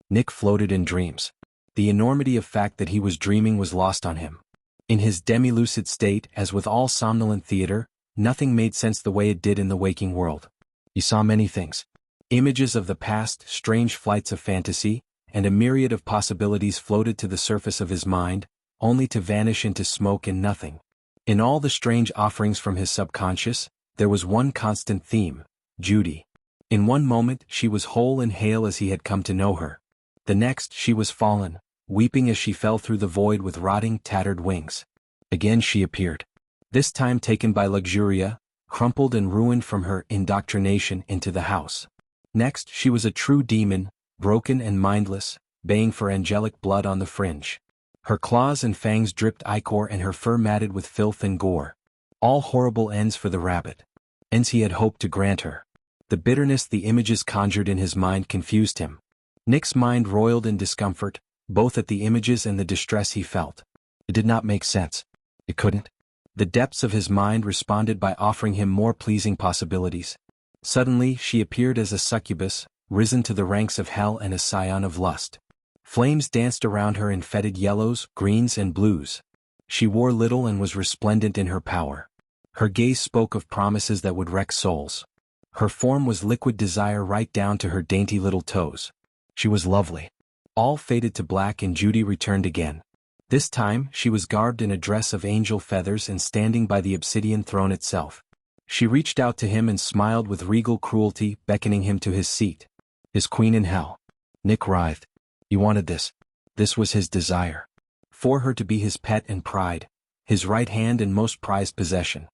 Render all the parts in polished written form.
Nick floated in dreams. The enormity of fact that he was dreaming was lost on him. In his demi-lucid state, as with all somnolent theater, nothing made sense the way it did in the waking world. He saw many things. Images of the past, strange flights of fantasy, and a myriad of possibilities floated to the surface of his mind, only to vanish into smoke and nothing. In all the strange offerings from his subconscious, there was one constant theme: Judy. In one moment she was whole and hale as he had come to know her. The next she was fallen, weeping as she fell through the void with rotting, tattered wings. Again she appeared. This time taken by Luxuria, crumpled and ruined from her indoctrination into the house. Next she was a true demon, broken and mindless, baying for angelic blood on the fringe. Her claws and fangs dripped ichor and her fur matted with filth and gore. All horrible ends for the rabbit. Ends he had hoped to grant her. The bitterness the images conjured in his mind confused him. Nick's mind roiled in discomfort, both at the images and the distress he felt. It did not make sense. It couldn't. The depths of his mind responded by offering him more pleasing possibilities. Suddenly she appeared as a succubus, risen to the ranks of hell and a scion of lust. Flames danced around her in fetid yellows, greens and blues. She wore little and was resplendent in her power. Her gaze spoke of promises that would wreck souls. Her form was liquid desire right down to her dainty little toes. She was lovely. All faded to black and Judy returned again. This time she was garbed in a dress of angel feathers and standing by the obsidian throne itself. She reached out to him and smiled with regal cruelty, beckoning him to his seat. His queen in hell. Nick writhed. He wanted this. This was his desire. For her to be his pet and pride, his right hand and most prized possession.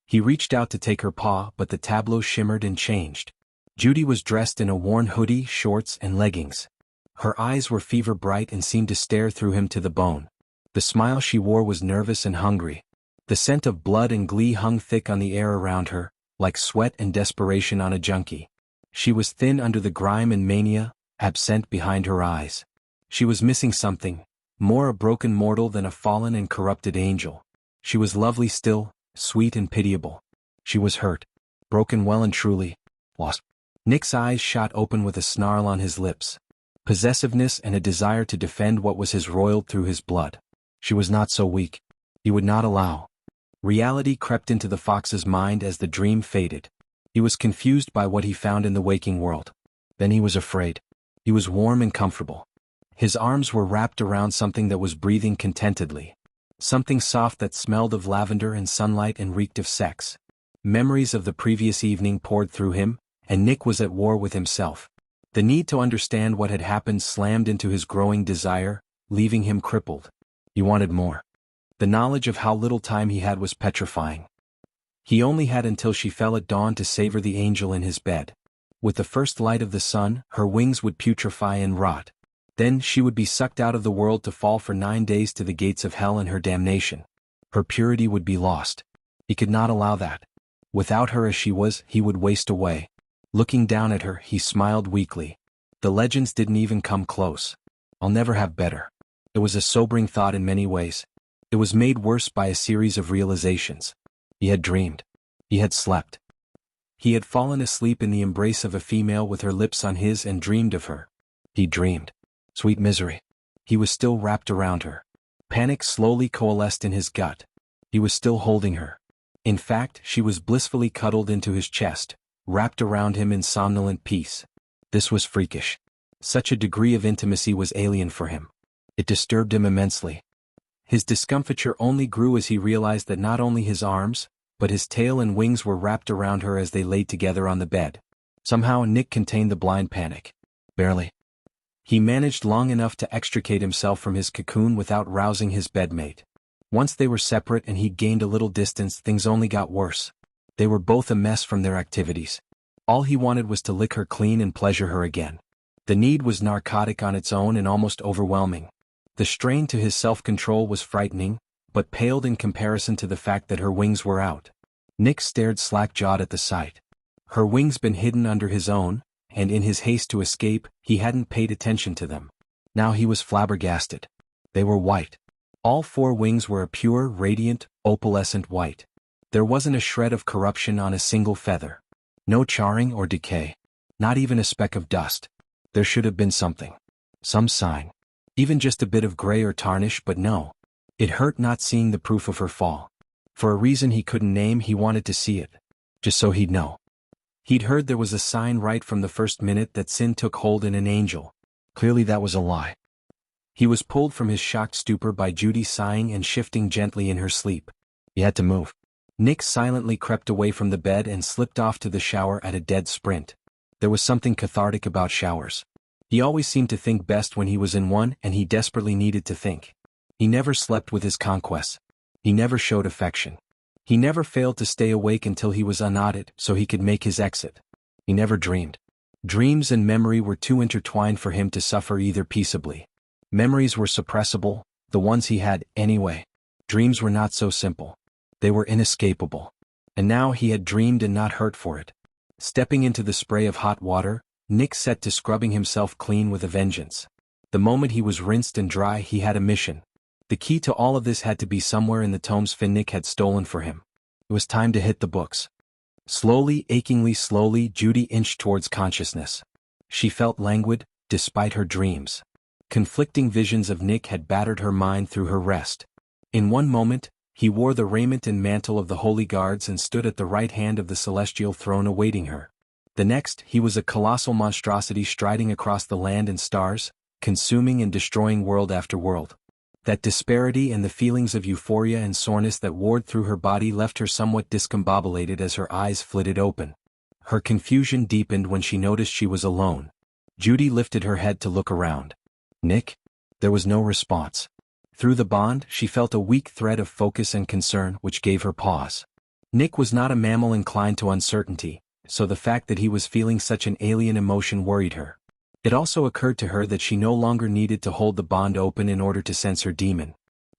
He reached out to take her paw, but the tableau shimmered and changed. Judy was dressed in a worn hoodie, shorts, and leggings. Her eyes were fever-bright and seemed to stare through him to the bone. The smile she wore was nervous and hungry. The scent of blood and glee hung thick on the air around her, like sweat and desperation on a junkie. She was thin under the grime and mania, absent behind her eyes. She was missing something, more a broken mortal than a fallen and corrupted angel. She was lovely still, sweet and pitiable. She was hurt, broken well and truly, lost. Nick's eyes shot open with a snarl on his lips. Possessiveness and a desire to defend what was his roiled through his blood. She was not so weak. He would not allow. Reality crept into the fox's mind as the dream faded. He was confused by what he found in the waking world. Then he was afraid. He was warm and comfortable. His arms were wrapped around something that was breathing contentedly. Something soft that smelled of lavender and sunlight and reeked of sex. Memories of the previous evening poured through him, and Nick was at war with himself. The need to understand what had happened slammed into his growing desire, leaving him crippled. He wanted more. The knowledge of how little time he had was petrifying. He only had until she fell at dawn to savor the angel in his bed. With the first light of the sun, her wings would putrefy and rot. Then she would be sucked out of the world to fall for 9 days to the gates of hell and her damnation. Her purity would be lost. He could not allow that. Without her as she was, he would waste away. Looking down at her, he smiled weakly. The legends didn't even come close. I'll never have better. It was a sobering thought in many ways. It was made worse by a series of realizations. He had dreamed. He had slept. He had fallen asleep in the embrace of a female with her lips on his and dreamed of her. He dreamed. Sweet misery. He was still wrapped around her. Panic slowly coalesced in his gut. He was still holding her. In fact, she was blissfully cuddled into his chest, wrapped around him in somnolent peace. This was freakish. Such a degree of intimacy was alien for him. It disturbed him immensely. His discomfiture only grew as he realized that not only his arms, but his tail and wings were wrapped around her as they lay together on the bed. Somehow Nick contained the blind panic. Barely. He managed long enough to extricate himself from his cocoon without rousing his bedmate. Once they were separate and he gained a little distance, things only got worse. They were both a mess from their activities. All he wanted was to lick her clean and pleasure her again. The need was narcotic on its own and almost overwhelming. The strain to his self-control was frightening, but paled in comparison to the fact that her wings were out. Nick stared slack-jawed at the sight. Her wings been hidden under his own, and in his haste to escape, he hadn't paid attention to them. Now he was flabbergasted. They were white. All 4 wings were a pure, radiant, opalescent white. There wasn't a shred of corruption on a single feather. No charring or decay. Not even a speck of dust. There should have been something. Some sign. Even just a bit of gray or tarnish, but no. It hurt not seeing the proof of her fall. For a reason he couldn't name, he wanted to see it. Just so he'd know. He'd heard there was a sign right from the first minute that sin took hold in an angel. Clearly that was a lie. He was pulled from his shocked stupor by Judy sighing and shifting gently in her sleep. He had to move. Nick silently crept away from the bed and slipped off to the shower at a dead sprint. There was something cathartic about showers. He always seemed to think best when he was in one, and he desperately needed to think. He never slept with his conquests. He never showed affection. He never failed to stay awake until he was unaudit so he could make his exit. He never dreamed. Dreams and memory were too intertwined for him to suffer either peaceably. Memories were suppressible, the ones he had, anyway. Dreams were not so simple. They were inescapable. And now he had dreamed and not hurt for it. Stepping into the spray of hot water, Nick set to scrubbing himself clean with a vengeance. The moment he was rinsed and dry, he had a mission. The key to all of this had to be somewhere in the tomes Nick had stolen for him. It was time to hit the books. Slowly, achingly slowly, Judy inched towards consciousness. She felt languid, despite her dreams. Conflicting visions of Nick had battered her mind through her rest. In one moment, he wore the raiment and mantle of the holy guards and stood at the right hand of the celestial throne awaiting her. The next, he was a colossal monstrosity striding across the land and stars, consuming and destroying world after world. That disparity and the feelings of euphoria and soreness that warred through her body left her somewhat discombobulated as her eyes flitted open. Her confusion deepened when she noticed she was alone. Judy lifted her head to look around. Nick? There was no response. Through the bond, she felt a weak thread of focus and concern which gave her pause. Nick was not a mammal inclined to uncertainty, so the fact that he was feeling such an alien emotion worried her. It also occurred to her that she no longer needed to hold the bond open in order to sense her demon.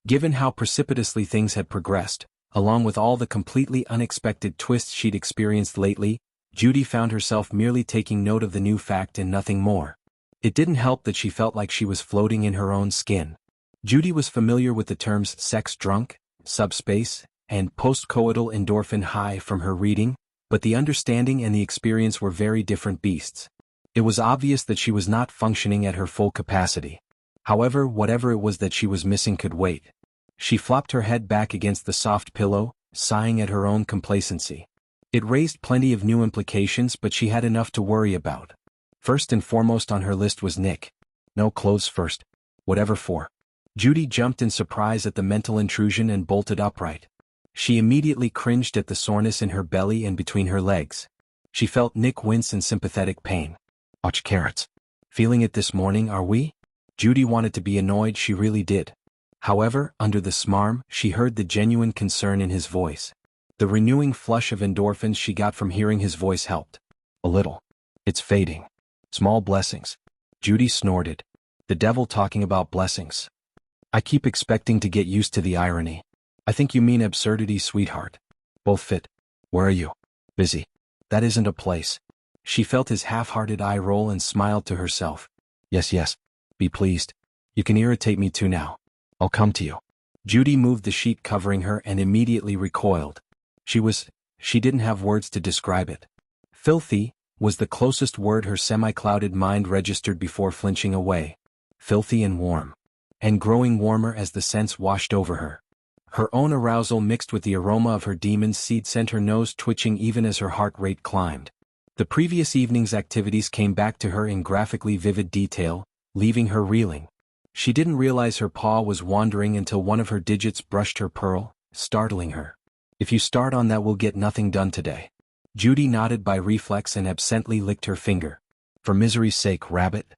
Given how precipitously things had progressed, along with all the completely unexpected twists she'd experienced lately, Judy found herself merely taking note of the new fact and nothing more. It didn't help that she felt like she was floating in her own skin. Judy was familiar with the terms sex drunk, subspace, and post-coital endorphin high from her reading, but the understanding and the experience were very different beasts. It was obvious that she was not functioning at her full capacity. However, whatever it was that she was missing could wait. She flopped her head back against the soft pillow, sighing at her own complacency. It raised plenty of new implications, but she had enough to worry about. First and foremost on her list was Nick. No, clothes first. Whatever for. Judy jumped in surprise at the mental intrusion and bolted upright. She immediately cringed at the soreness in her belly and between her legs. She felt Nick wince in sympathetic pain. Watch carrots. Feeling it this morning, are we? Judy wanted to be annoyed, she really did. However, under the smarm, she heard the genuine concern in his voice. The renewing flush of endorphins she got from hearing his voice helped. A little. It's fading. Small blessings. Judy snorted. The devil talking about blessings. I keep expecting to get used to the irony. I think you mean absurdity, sweetheart. Both fit. Where are you? Busy. That isn't a place. She felt his half-hearted eye roll and smiled to herself. Yes. Be pleased. You can irritate me too now. I'll come to you. Judy moved the sheet covering her and immediately recoiled. She didn't have words to describe it. Filthy was the closest word her semi-clouded mind registered before flinching away. Filthy and warm. And growing warmer as the sense washed over her. Her own arousal mixed with the aroma of her demon's seed sent her nose twitching even as her heart rate climbed. The previous evening's activities came back to her in graphically vivid detail, leaving her reeling. She didn't realize her paw was wandering until one of her digits brushed her pearl, startling her. If you start on that, we'll get nothing done today. Judy nodded by reflex and absently licked her finger. For misery's sake, rabbit.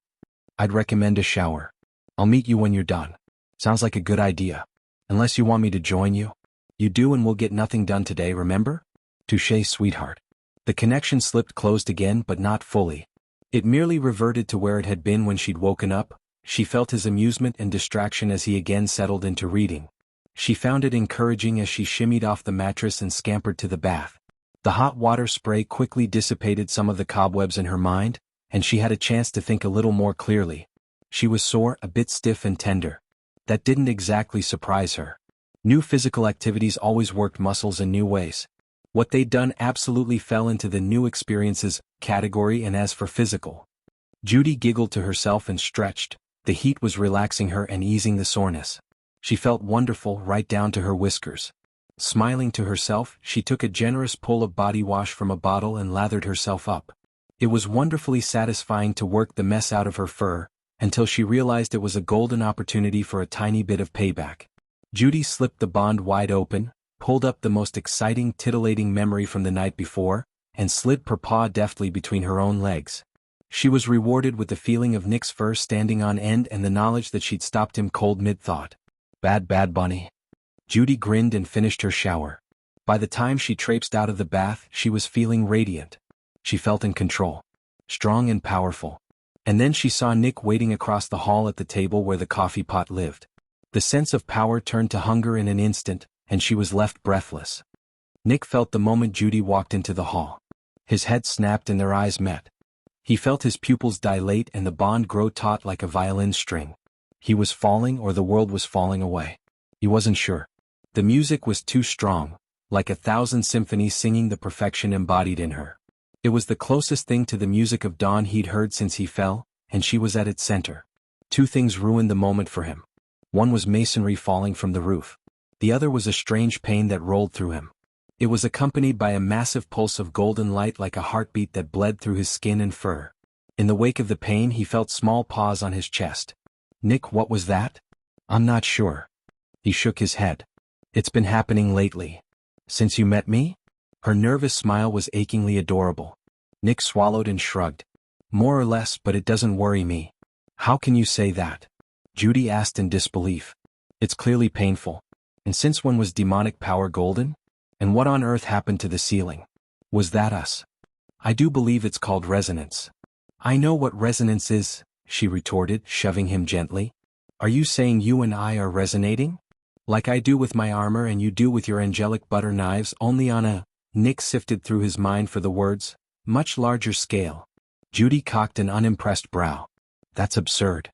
I'd recommend a shower. I'll meet you when you're done. Sounds like a good idea. Unless you want me to join you. You do, and we'll get nothing done today, remember? Touché, sweetheart. The connection slipped closed again, but not fully. It merely reverted to where it had been when she'd woken up. She felt his amusement and distraction as he again settled into reading. She found it encouraging as she shimmied off the mattress and scampered to the bath. The hot water spray quickly dissipated some of the cobwebs in her mind, and she had a chance to think a little more clearly. She was sore, a bit stiff and tender. That didn't exactly surprise her. New physical activities always worked muscles in new ways. What they'd done absolutely fell into the new experiences category, and as for physical. Judy giggled to herself and stretched, The heat was relaxing her and easing the soreness. She felt wonderful right down to her whiskers. Smiling to herself, she took a generous pull of body wash from a bottle and lathered herself up. It was wonderfully satisfying to work the mess out of her fur, until she realized it was a golden opportunity for a tiny bit of payback. Judy slipped the bond wide open, pulled up the most exciting, titillating memory from the night before, and slid her paw deftly between her own legs. She was rewarded with the feeling of Nick's fur standing on end and the knowledge that she'd stopped him cold mid-thought. Bad bunny. Judy grinned and finished her shower. By the time she traipsed out of the bath, she was feeling radiant. She felt in control. Strong and powerful. And then she saw Nick waiting across the hall at the table where the coffee pot lived. The sense of power turned to hunger in an instant, and she was left breathless. Nick felt the moment Judy walked into the hall. His head snapped and their eyes met. He felt his pupils dilate and the bond grow taut like a violin string. He was falling or the world was falling away. He wasn't sure. The music was too strong, like 1,000 symphonies singing the perfection embodied in her. It was the closest thing to the music of dawn he'd heard since he fell, and she was at its center. Two things ruined the moment for him. One was masonry falling from the roof. The other was a strange pain that rolled through him. It was accompanied by a massive pulse of golden light like a heartbeat that bled through his skin and fur. In the wake of the pain he felt small paws on his chest. Nick, what was that? I'm not sure. He shook his head. It's been happening lately. Since you met me? Her nervous smile was achingly adorable. Nick swallowed and shrugged. More or less, but it doesn't worry me. How can you say that? Judy asked in disbelief. It's clearly painful. And since when was demonic power golden? And what on earth happened to the ceiling? Was that us? I do believe it's called resonance. I know what resonance is, she retorted, shoving him gently. Are you saying you and I are resonating? Like I do with my armor and you do with your angelic butter knives, only on a— Nick sifted through his mind for the words, much larger scale. Judy cocked an unimpressed brow. That's absurd.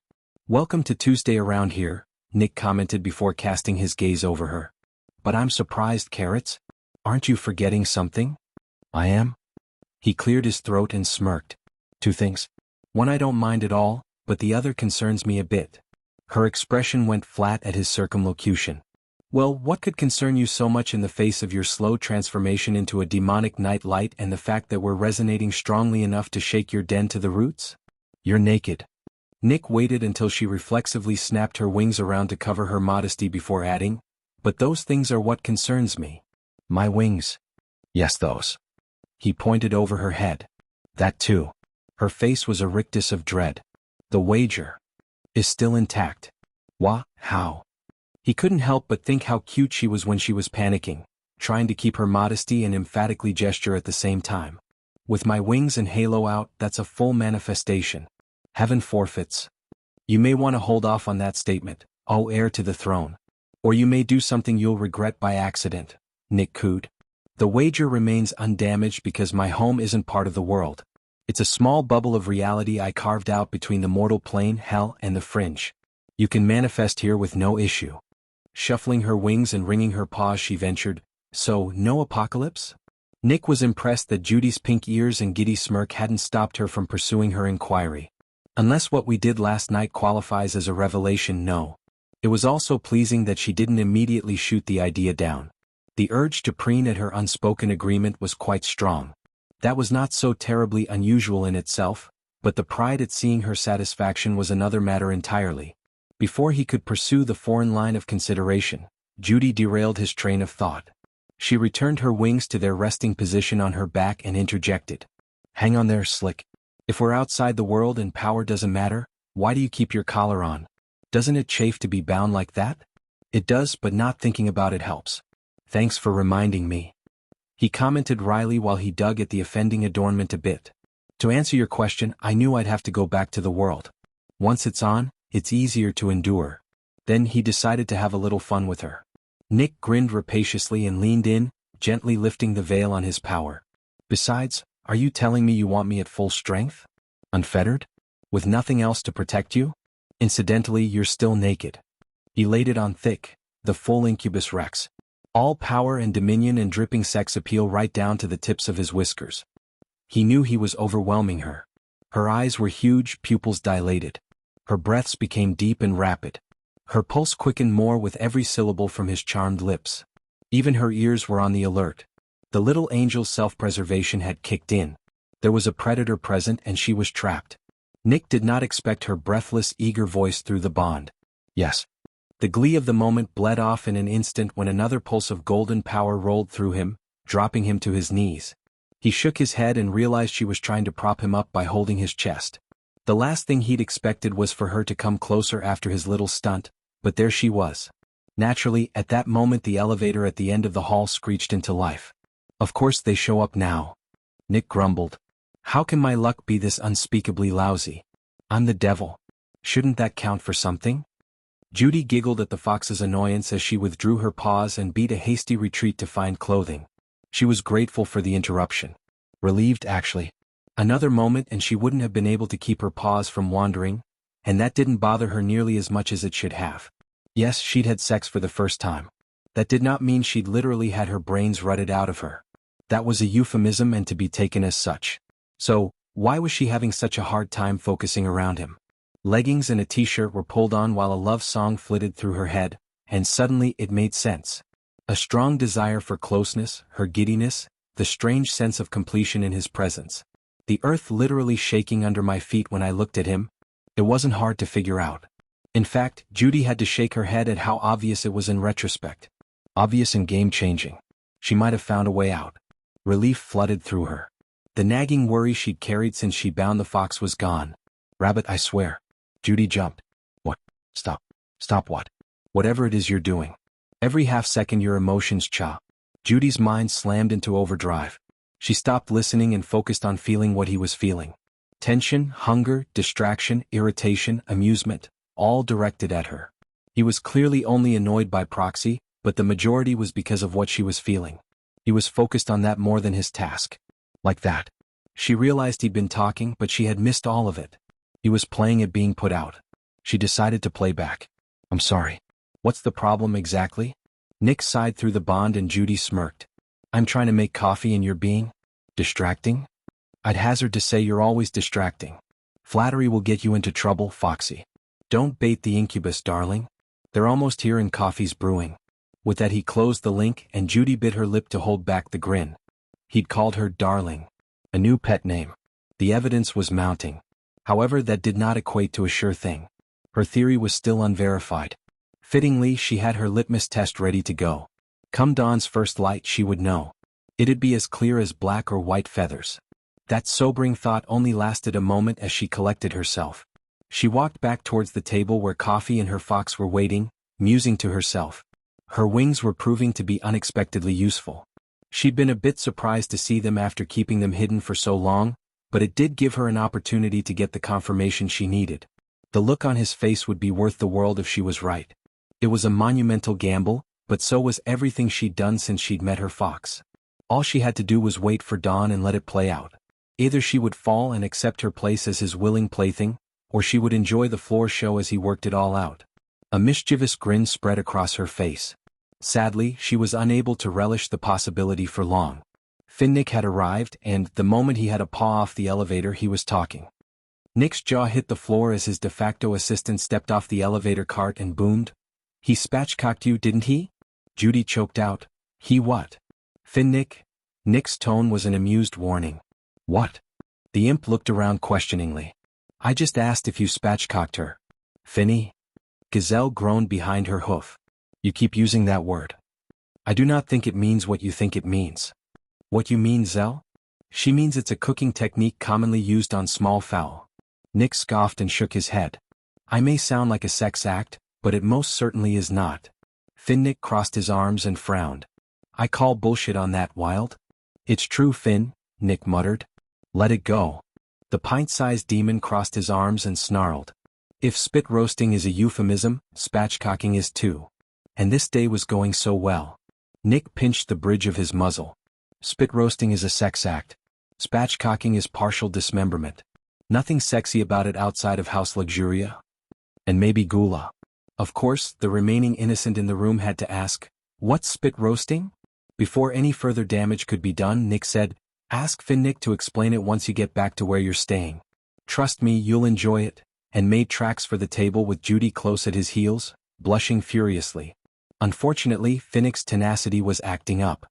Welcome to Tuesday around here, Nick commented before casting his gaze over her. But I'm surprised, Carrots. Aren't you forgetting something? I am? He cleared his throat and smirked. Two things. One I don't mind at all, but the other concerns me a bit. Her expression went flat at his circumlocution. Well, what could concern you so much in the face of your slow transformation into a demonic night light and the fact that we're resonating strongly enough to shake your den to the roots? You're naked. Nick waited until she reflexively snapped her wings around to cover her modesty before adding, but those things are what concerns me. My wings. Yes, those. He pointed over her head. That too. Her face was a rictus of dread. The wager is still intact. How? He couldn't help but think how cute she was when she was panicking, trying to keep her modesty and emphatically gesture at the same time. With my wings and halo out, that's a full manifestation. Heaven forfeits. You may want to hold off on that statement, O heir to the throne. Or you may do something you'll regret by accident, Nick cooed. The wager remains undamaged because my home isn't part of the world. It's a small bubble of reality I carved out between the mortal plane, hell, and the fringe. You can manifest here with no issue. Shuffling her wings and wringing her paws she ventured, so, no apocalypse? Nick was impressed that Judy's pink ears and giddy smirk hadn't stopped her from pursuing her inquiry. Unless what we did last night qualifies as a revelation, no. It was also pleasing that she didn't immediately shoot the idea down. The urge to preen at her unspoken agreement was quite strong. That was not so terribly unusual in itself, but the pride at seeing her satisfaction was another matter entirely. Before he could pursue the foreign line of consideration, Judy derailed his train of thought. She returned her wings to their resting position on her back and interjected. Hang on there, Slick. If we're outside the world and power doesn't matter, why do you keep your collar on? Doesn't it chafe to be bound like that? It does, but not thinking about it helps. Thanks for reminding me. He commented wryly while he dug at the offending adornment a bit. To answer your question, I knew I'd have to go back to the world. Once it's on, it's easier to endure. Then he decided to have a little fun with her. Nick grinned rapaciously and leaned in, gently lifting the veil on his power. Besides, are you telling me you want me at full strength? Unfettered? With nothing else to protect you? Incidentally, you're still naked. He laid it on thick, the full incubus rex. All power and dominion and dripping sex appeal right down to the tips of his whiskers. He knew he was overwhelming her. Her eyes were huge, pupils dilated. Her breaths became deep and rapid. Her pulse quickened more with every syllable from his charmed lips. Even her ears were on the alert. The little angel's self-preservation had kicked in. There was a predator present and she was trapped. Nick did not expect her breathless, eager voice through the bond. Yes. The glee of the moment bled off in an instant when another pulse of golden power rolled through him, dropping him to his knees. He shook his head and realized she was trying to prop him up by holding his chest. The last thing he'd expected was for her to come closer after his little stunt, but there she was. Naturally, at that moment the elevator at the end of the hall screeched into life. Of course they show up now. Nick grumbled. How can my luck be this unspeakably lousy? I'm the devil. Shouldn't that count for something? Judy giggled at the fox's annoyance as she withdrew her paws and beat a hasty retreat to find clothing. She was grateful for the interruption. Relieved, actually. Another moment and she wouldn't have been able to keep her paws from wandering, and that didn't bother her nearly as much as it should have. Yes, she'd had sex for the first time. That did not mean she'd literally had her brains rutted out of her. That was a euphemism and to be taken as such. So, why was she having such a hard time focusing around him? Leggings and a t-shirt were pulled on while a love song flitted through her head, and suddenly it made sense. A strong desire for closeness, her giddiness, the strange sense of completion in his presence. The earth literally shaking under my feet when I looked at him. It wasn't hard to figure out. In fact, Judy had to shake her head at how obvious it was in retrospect. Obvious and game-changing. She might have found a way out. Relief flooded through her. The nagging worry she'd carried since she bound the fox was gone. Rabbit, I swear. Judy jumped. What? Stop. Stop what? Whatever it is you're doing. Every half second your emotions chop. Judy's mind slammed into overdrive. She stopped listening and focused on feeling what he was feeling. Tension, hunger, distraction, irritation, amusement, all directed at her. He was clearly only annoyed by proxy, but the majority was because of what she was feeling. He was focused on that more than his task. Like that. She realized he'd been talking, but she had missed all of it. He was playing it being put out. She decided to play back. I'm sorry. What's the problem exactly? Nick sighed through the bond and Judy smirked. I'm trying to make coffee and you're being distracting? I'd hazard to say you're always distracting. Flattery will get you into trouble, Foxy. Don't bait the incubus, darling. They're almost here and coffee's brewing. With that he closed the link and Judy bit her lip to hold back the grin. He'd called her darling. A new pet name. The evidence was mounting. However, that did not equate to a sure thing. Her theory was still unverified. Fittingly, she had her litmus test ready to go. Come dawn's first light she would know. It'd be as clear as black or white feathers. That sobering thought only lasted a moment as she collected herself. She walked back towards the table where coffee and her fox were waiting, musing to herself. Her wings were proving to be unexpectedly useful. She'd been a bit surprised to see them after keeping them hidden for so long, but it did give her an opportunity to get the confirmation she needed. The look on his face would be worth the world if she was right. It was a monumental gamble, but so was everything she'd done since she'd met her fox. All she had to do was wait for dawn and let it play out. Either she would fall and accept her place as his willing plaything, or she would enjoy the floor show as he worked it all out. A mischievous grin spread across her face. Sadly, she was unable to relish the possibility for long. Nick had arrived, and the moment he had a paw off the elevator he was talking. Nick's jaw hit the floor as his de facto assistant stepped off the elevator cart and boomed. He spatchcocked you, didn't he? Judy choked out. He what? Nick? Nick's tone was an amused warning. What? The imp looked around questioningly. I just asked if you spatchcocked her. Finny? Gazelle groaned behind her hoof. You keep using that word. I do not think it means what you think it means. What you mean, Zell? She means it's a cooking technique commonly used on small fowl. Nick scoffed and shook his head. I may sound like a sex act, but it most certainly is not. Nick crossed his arms and frowned. I call bullshit on that, Wild. It's true, Finn, Nick muttered. Let it go. The pint-sized demon crossed his arms and snarled. If spit roasting is a euphemism, spatchcocking is too. And this day was going so well. Nick pinched the bridge of his muzzle. Spit roasting is a sex act. Spatchcocking is partial dismemberment. Nothing sexy about it outside of house luxuria. And maybe gula. Of course, the remaining innocent in the room had to ask, what's spit roasting? Before any further damage could be done, Nick said, ask Nick to explain it once you get back to where you're staying. Trust me, you'll enjoy it, and made tracks for the table with Judy close at his heels, blushing furiously. Unfortunately, Finnick's tenacity was acting up.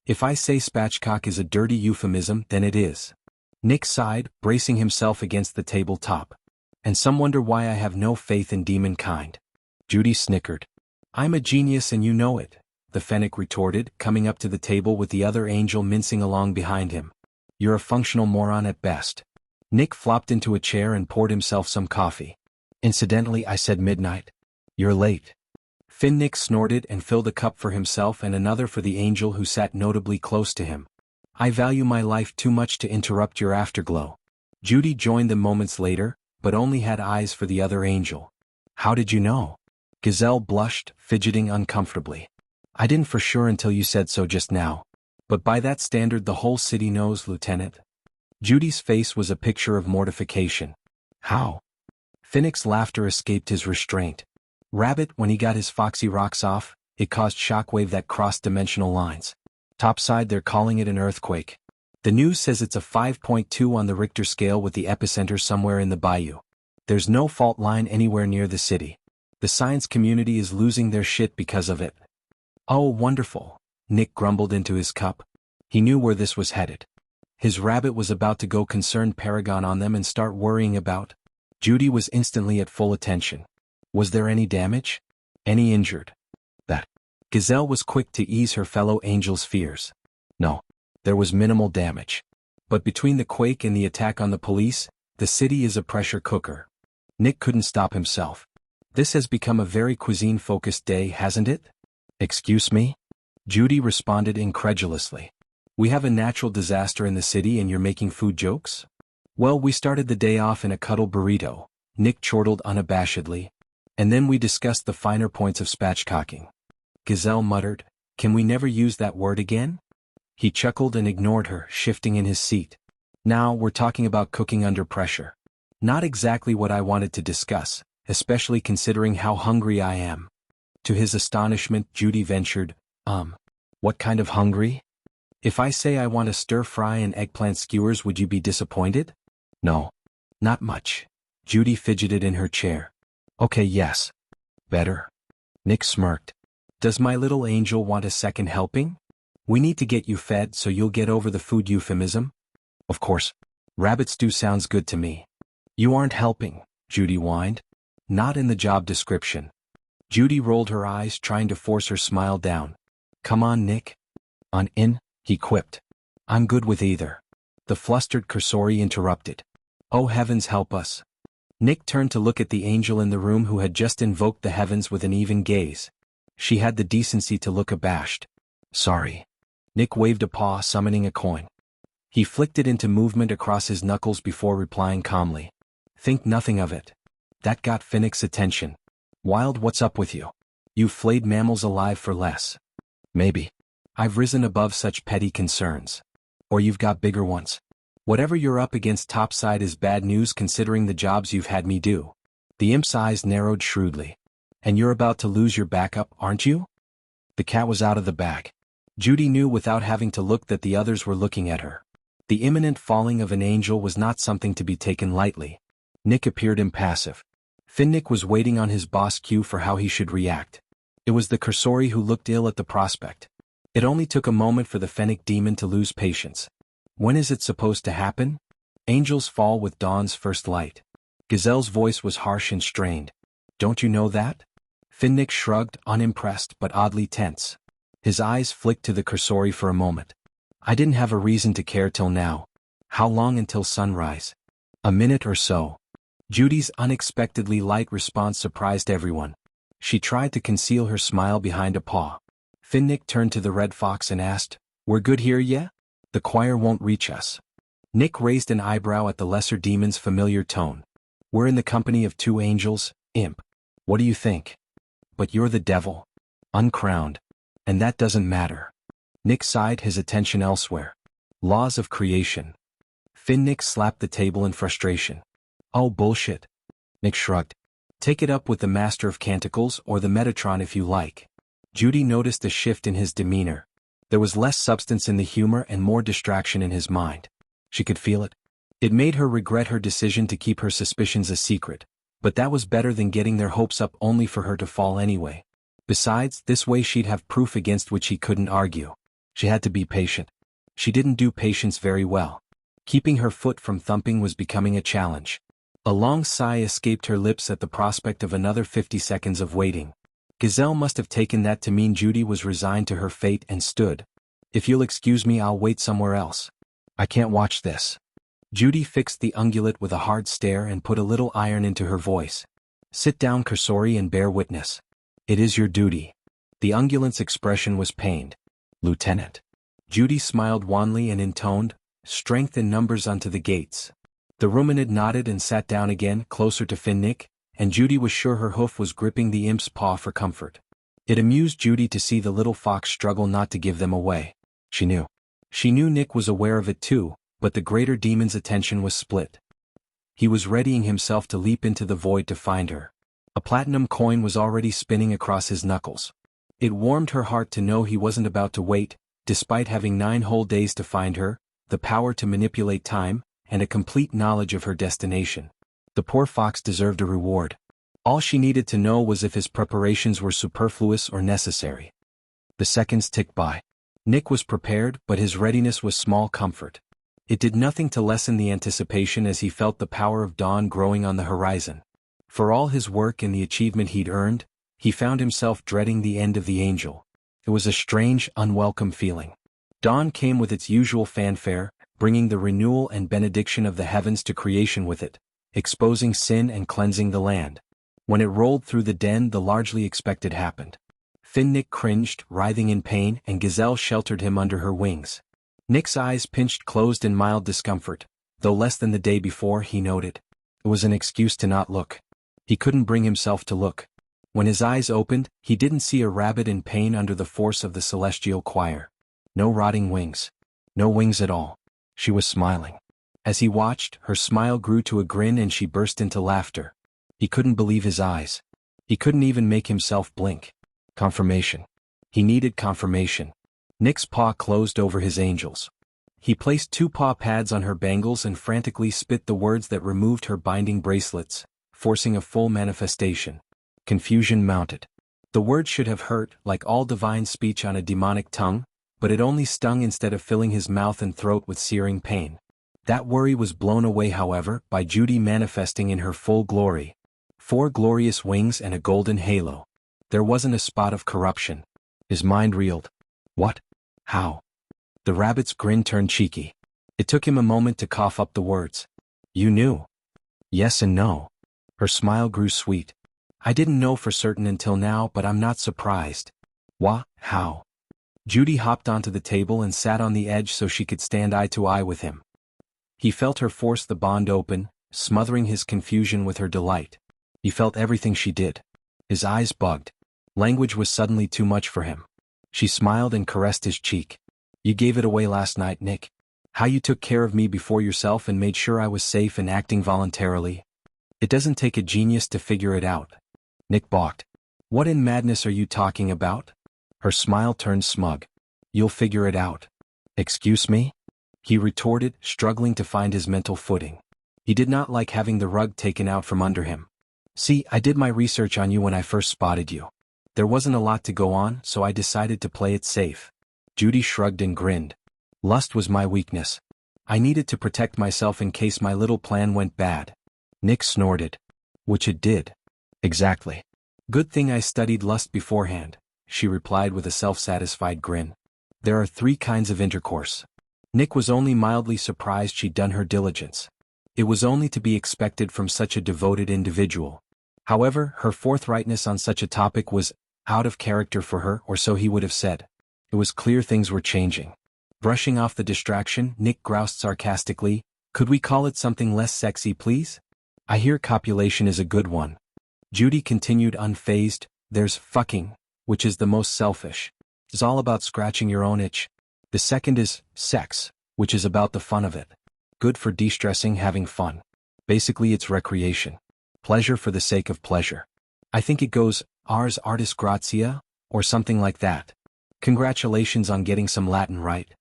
If I say spatchcock is a dirty euphemism, then it is. Nick sighed, bracing himself against the tabletop. And some wonder why I have no faith in demon kind. Judy snickered. I'm a genius and you know it, the Finnick retorted, coming up to the table with the other angel mincing along behind him. You're a functional moron at best. Nick flopped into a chair and poured himself some coffee. Incidentally, I said midnight. You're late. Finnick snorted and filled a cup for himself and another for the angel who sat notably close to him. I value my life too much to interrupt your afterglow. Judy joined them moments later, but only had eyes for the other angel. How did you know? Gazelle blushed, fidgeting uncomfortably. I didn't for sure until you said so just now. But by that standard the whole city knows, Lieutenant. Judy's face was a picture of mortification. How? Finnick's laughter escaped his restraint. Rabbit, when he got his foxy rocks off, it caused shockwave that crossed dimensional lines. Topside they're calling it an earthquake. The news says it's a 5.2 on the Richter scale with the epicenter somewhere in the bayou. There's no fault line anywhere near the city. The science community is losing their shit because of it. Oh, wonderful, Nick grumbled into his cup. He knew where this was headed. His rabbit was about to go concerned paragon on them and start worrying about. Judy was instantly at full attention. Was there any damage? Any injured? That. Gazelle was quick to ease her fellow angel's fears. No. There was minimal damage. But between the quake and the attack on the police, the city is a pressure cooker. Nick couldn't stop himself. This has become a very cuisine-focused day, hasn't it? Excuse me? Judy responded incredulously. We have a natural disaster in the city and you're making food jokes? Well, we started the day off in a cuddle burrito, Nick chortled unabashedly. And then we discussed the finer points of spatchcocking. Gazelle muttered, Can we never use that word again? He chuckled and ignored her, shifting in his seat. Now we're talking about cooking under pressure. Not exactly what I wanted to discuss, especially considering how hungry I am. To his astonishment, Judy ventured, what kind of hungry? If I say I want a stir-fry and eggplant skewers, would you be disappointed? No. Not much. Judy fidgeted in her chair. Okay, yes. Better. Nick smirked. Does my little angel want a second helping? We need to get you fed so you'll get over the food euphemism. Of course. Rabbit stew sounds good to me. You aren't helping, Judy whined. Not in the job description. Judy rolled her eyes, trying to force her smile down. Come on, Nick. On in, he quipped. I'm good with either. The flustered Cursori interrupted. Oh heavens help us. Nick turned to look at the angel in the room who had just invoked the heavens with an even gaze. She had the decency to look abashed. Sorry. Nick waved a paw, summoning a coin. He flicked it into movement across his knuckles before replying calmly. Think nothing of it. That got Finnick's attention. Wild, what's up with you? You've flayed mammals alive for less. Maybe. I've risen above such petty concerns. Or you've got bigger ones. Whatever you're up against topside is bad news considering the jobs you've had me do. The imp's eyes narrowed shrewdly. And you're about to lose your backup, aren't you? The cat was out of the bag. Judy knew without having to look that the others were looking at her. The imminent falling of an angel was not something to be taken lightly. Nick appeared impassive. Finnick was waiting on his boss cue for how he should react. It was the Cursori who looked ill at the prospect. It only took a moment for the Finnick demon to lose patience. When is it supposed to happen? Angels fall with dawn's first light. Gazelle's voice was harsh and strained. Don't you know that? Finnick shrugged, unimpressed but oddly tense. His eyes flicked to the Cursori for a moment. I didn't have a reason to care till now. How long until sunrise? A minute or so. Judy's unexpectedly light response surprised everyone. She tried to conceal her smile behind a paw. Finnick turned to the Red Fox and asked, We're good here, yeah? The choir won't reach us. Nick raised an eyebrow at the lesser demon's familiar tone. We're in the company of two angels, imp. What do you think? But you're the devil. Uncrowned. And that doesn't matter. Nick sighed, his attention elsewhere. Laws of creation. Finnick slapped the table in frustration. Oh bullshit. Nick shrugged. Take it up with the Master of Canticles or the Metatron if you like. Judy noticed a shift in his demeanor. There was less substance in the humor and more distraction in his mind. She could feel it. It made her regret her decision to keep her suspicions a secret, But that was better than getting their hopes up only for her to fall anyway. Besides, this way she'd have proof against which he couldn't argue. She had to be patient. She didn't do patience very well. Keeping her foot from thumping was becoming a challenge. A long sigh escaped her lips at the prospect of another 50 seconds of waiting. Gazelle must have taken that to mean Judy was resigned to her fate and stood. "If you'll excuse me, I'll wait somewhere else. I can't watch this." Judy fixed the ungulate with a hard stare and put a little iron into her voice. "Sit down, Cursori, and bear witness. It is your duty." The ungulate's expression was pained. "Lieutenant." Judy smiled wanly and intoned, "Strength in numbers unto the gates." The ruminant nodded and sat down again, closer to Finnick, and Judy was sure her hoof was gripping the imp's paw for comfort. It amused Judy to see the little fox struggle not to give them away. She knew. She knew Nick was aware of it too, but the greater demon's attention was split. He was readying himself to leap into the void to find her. A platinum coin was already spinning across his knuckles. It warmed her heart to know he wasn't about to wait, despite having 9 whole days to find her, the power to manipulate time, and a complete knowledge of her destination. The poor fox deserved a reward. All she needed to know was if his preparations were superfluous or necessary. The seconds ticked by. Nick was prepared, but his readiness was small comfort. It did nothing to lessen the anticipation as he felt the power of dawn growing on the horizon. For all his work and the achievement he'd earned, he found himself dreading the end of the angel. It was a strange, unwelcome feeling. Dawn came with its usual fanfare, bringing the renewal and benediction of the heavens to creation with it, exposing sin and cleansing the land. When it rolled through the den, the largely expected happened. Finnick cringed, writhing in pain, and Gazelle sheltered him under her wings. Nick's eyes pinched closed in mild discomfort, though less than the day before, he noted. It was an excuse to not look. He couldn't bring himself to look. When his eyes opened, he didn't see a rabbit in pain under the force of the celestial choir. No rotting wings. No wings at all. She was smiling. As he watched, her smile grew to a grin and she burst into laughter. He couldn't believe his eyes. He couldn't even make himself blink. Confirmation. He needed confirmation. Nick's paw closed over his angel's. He placed 2 paw pads on her bangles and frantically spit the words that removed her binding bracelets, forcing a full manifestation. Confusion mounted. The words should have hurt, like all divine speech on a demonic tongue, but it only stung instead of filling his mouth and throat with searing pain. That worry was blown away, however, by Judy manifesting in her full glory. 4 glorious wings and a golden halo. There wasn't a spot of corruption. His mind reeled. What? How? The rabbit's grin turned cheeky. It took him a moment to cough up the words. You knew. Yes and no. Her smile grew sweet. I didn't know for certain until now, but I'm not surprised. How? Judy hopped onto the table and sat on the edge so she could stand eye to eye with him. He felt her force the bond open, smothering his confusion with her delight. He felt everything she did. His eyes bugged. Language was suddenly too much for him. She smiled and caressed his cheek. You gave it away last night, Nick. How you took care of me before yourself and made sure I was safe and acting voluntarily. It doesn't take a genius to figure it out. Nick balked. What in madness are you talking about? Her smile turned smug. You'll figure it out. Excuse me? He retorted, struggling to find his mental footing. He did not like having the rug taken out from under him. See, I did my research on you when I first spotted you. There wasn't a lot to go on, so I decided to play it safe. Judy shrugged and grinned. Lust was my weakness. I needed to protect myself in case my little plan went bad. Nick snorted. Which it did. Exactly. Good thing I studied lust beforehand, she replied with a self-satisfied grin. There are 3 kinds of intercourse. Nick was only mildly surprised she'd done her diligence. It was only to be expected from such a devoted individual. However, her forthrightness on such a topic was out of character for her, or so he would have said. It was clear things were changing. Brushing off the distraction, Nick groused sarcastically, Could we call it something less sexy, please? I hear copulation is a good one. Judy continued unfazed, There's fucking, which is the most selfish. It's all about scratching your own itch. The second is sex, which is about the fun of it. Good for de-stressing, having fun. Basically it's recreation. Pleasure for the sake of pleasure. I think it goes, ars artis gratia, or something like that. Congratulations on getting some Latin right.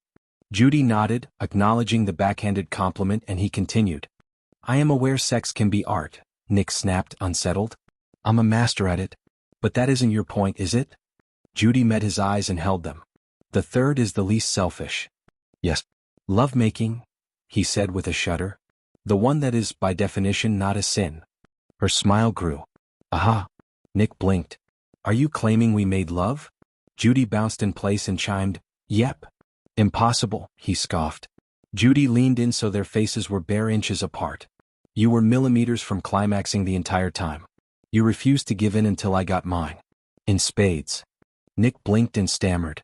Judy nodded, acknowledging the backhanded compliment, and he continued. I am aware sex can be art, Nick snapped, unsettled. I'm a master at it. But that isn't your point, is it? Judy met his eyes and held them. The third is the least selfish. Yes. Lovemaking, he said with a shudder. The one that is, by definition, not a sin. Her smile grew. Aha. Nick blinked. Are you claiming we made love? Judy bounced in place and chimed, Yep. Impossible, he scoffed. Judy leaned in so their faces were bare inches apart. You were millimeters from climaxing the entire time. You refused to give in until I got mine. In spades. Nick blinked and stammered.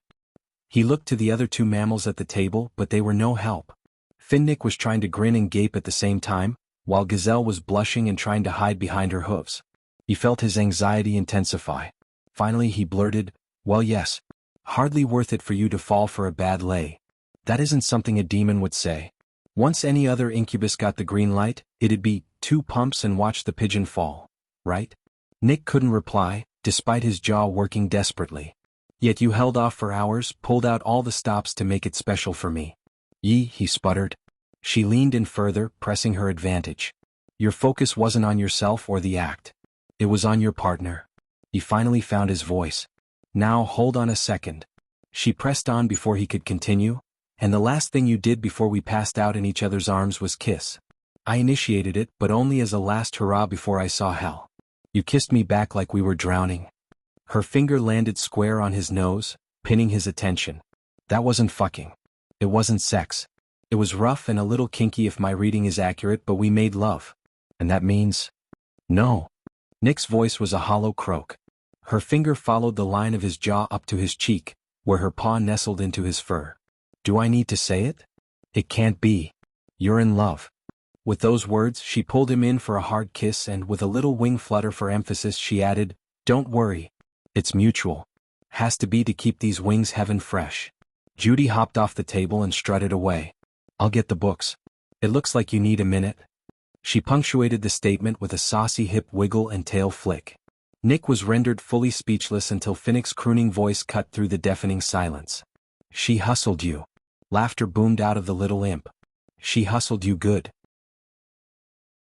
He looked to the other two mammals at the table, but they were no help. Finnick was trying to grin and gape at the same time, while Gazelle was blushing and trying to hide behind her hooves. He felt his anxiety intensify. Finally he blurted, Well, yes. Hardly worth it for you to fall for a bad lay. That isn't something a demon would say. Once any other incubus got the green light, it'd be 2 pumps and watch the pigeon fall. Right? Nick couldn't reply, despite his jaw working desperately. Yet you held off for hours, pulled out all the stops to make it special for me. He sputtered. She leaned in further, pressing her advantage. Your focus wasn't on yourself or the act. It was on your partner. He finally found his voice. Now hold on a second. She pressed on before he could continue. And the last thing you did before we passed out in each other's arms was kiss. I initiated it, but only as a last hurrah before I saw hell. You kissed me back like we were drowning. Her finger landed square on his nose, pinning his attention. That wasn't fucking. It wasn't sex. It was rough and a little kinky if my reading is accurate, but we made love. And that means... No. Nick's voice was a hollow croak. Her finger followed the line of his jaw up to his cheek, where her paw nestled into his fur. Do I need to say it? It can't be. You're in love. With those words, she pulled him in for a hard kiss and with a little wing flutter for emphasis she added, Don't worry. It's mutual. Has to be to keep these wings heaven fresh. Judy hopped off the table and strutted away. I'll get the books. It looks like you need a minute. She punctuated the statement with a saucy hip wiggle and tail flick. Nick was rendered fully speechless until Finnick's crooning voice cut through the deafening silence. She hustled you. Laughter boomed out of the little imp. She hustled you good.